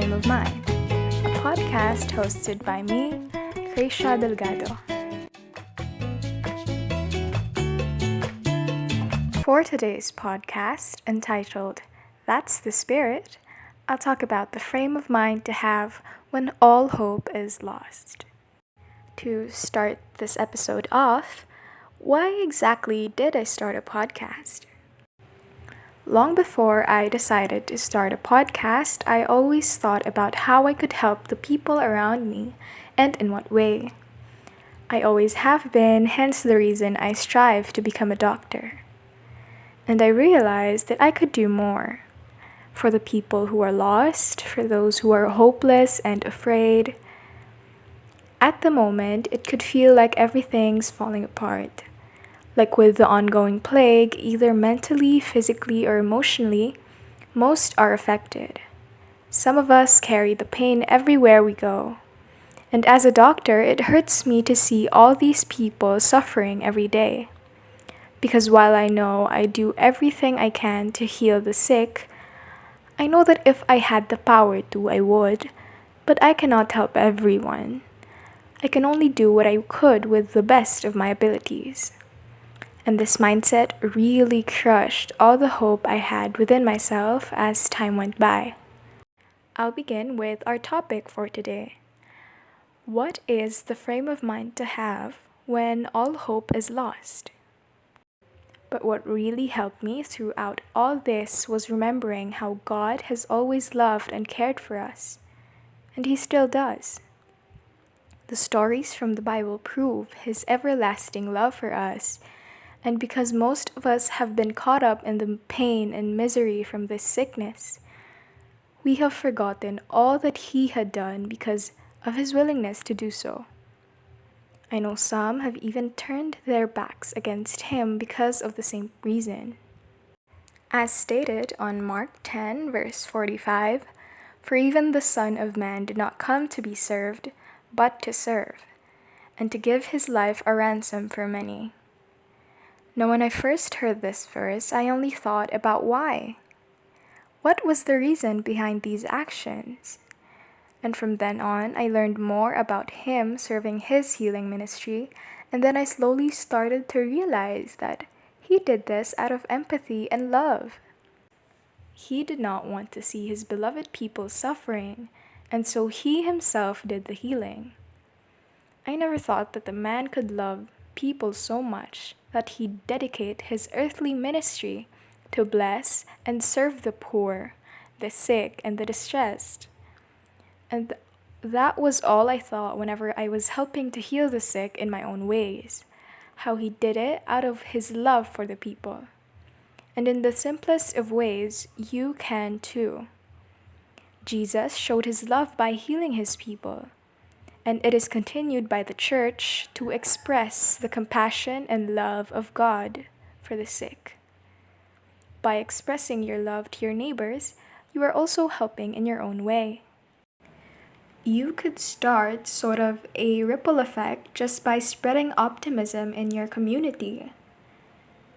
Frame of Mind, a podcast hosted by me, Crecia Delgado. For today's podcast, entitled That's the Spirit, I'll talk about the frame of mind to have when all hope is lost. To start this episode off, why exactly did I start a podcast? Long before I decided to start a podcast, I always thought about how I could help the people around me and in what way. I always have been, hence the reason I strive to become a doctor. And I realized that I could do more. For the people who are lost, for those who are hopeless and afraid. At the moment, it could feel like everything's falling apart. Like with the ongoing plague, either mentally, physically, or emotionally, most are affected. Some of us carry the pain everywhere we go. And as a doctor, it hurts me to see all these people suffering every day. Because while I know I do everything I can to heal the sick, I know that if I had the power to, I would, but I cannot help everyone. I can only do what I could with the best of my abilities. And this mindset really crushed all the hope I had within myself as time went by. I'll begin with our topic for today. What is the frame of mind to have when all hope is lost? But what really helped me throughout all this was remembering how God has always loved and cared for us, and He still does. The stories from the Bible prove His everlasting love for us. And because most of us have been caught up in the pain and misery from this sickness, we have forgotten all that He had done because of His willingness to do so. I know some have even turned their backs against Him because of the same reason. As stated on Mark 10, verse 45, "For even the Son of Man did not come to be served, but to serve, and to give His life a ransom for many." Now, when I first heard this verse, I only thought about why. What was the reason behind these actions? And from then on, I learned more about Him serving His healing ministry, and then I slowly started to realize that He did this out of empathy and love. He did not want to see His beloved people suffering, and so He Himself did the healing. I never thought that the man could love people so much that He'd dedicate His earthly ministry to bless and serve the poor, the sick, and the distressed. And that was all I thought whenever I was helping to heal the sick in my own ways, how He did it out of His love for the people. And in the simplest of ways, you can too. Jesus showed His love by healing His people. And it is continued by the church to express the compassion and love of God for the sick. By expressing your love to your neighbors, you are also helping in your own way. You could start sort of a ripple effect just by spreading optimism in your community.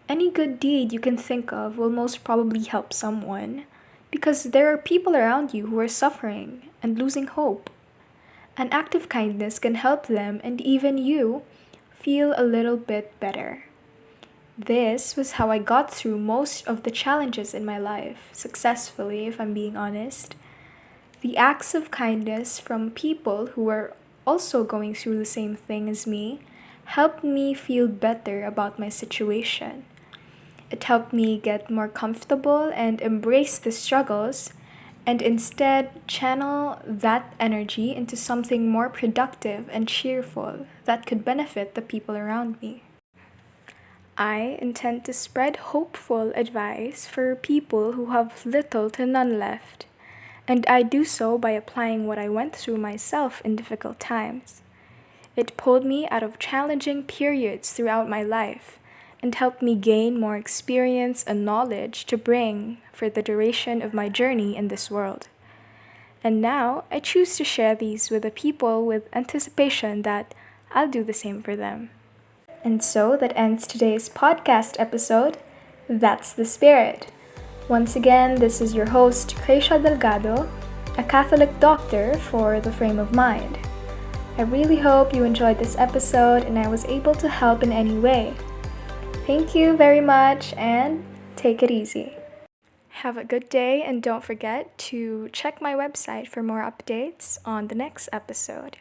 Any good deed you can think of will most probably help someone, because there are people around you who are suffering and losing hope. An act of kindness can help them and even you feel a little bit better. This was how I got through most of the challenges in my life, successfully, if I'm being honest. The acts of kindness from people who were also going through the same thing as me helped me feel better about my situation. It helped me get more comfortable and embrace the struggles, and instead channel that energy into something more productive and cheerful that could benefit the people around me. I intend to spread hopeful advice for people who have little to none left, and I do so by applying what I went through myself in difficult times. It pulled me out of challenging periods throughout my life and helped me gain more experience and knowledge to bring for the duration of my journey in this world. And now, I choose to share these with the people with anticipation that I'll do the same for them. And so that ends today's podcast episode. That's the Spirit. Once again, this is your host, Crecia Delgado, a Catholic doctor for the frame of mind. I really hope you enjoyed this episode and I was able to help in any way. Thank you very much and take it easy. Have a good day and don't forget to check my website for more updates on the next episode.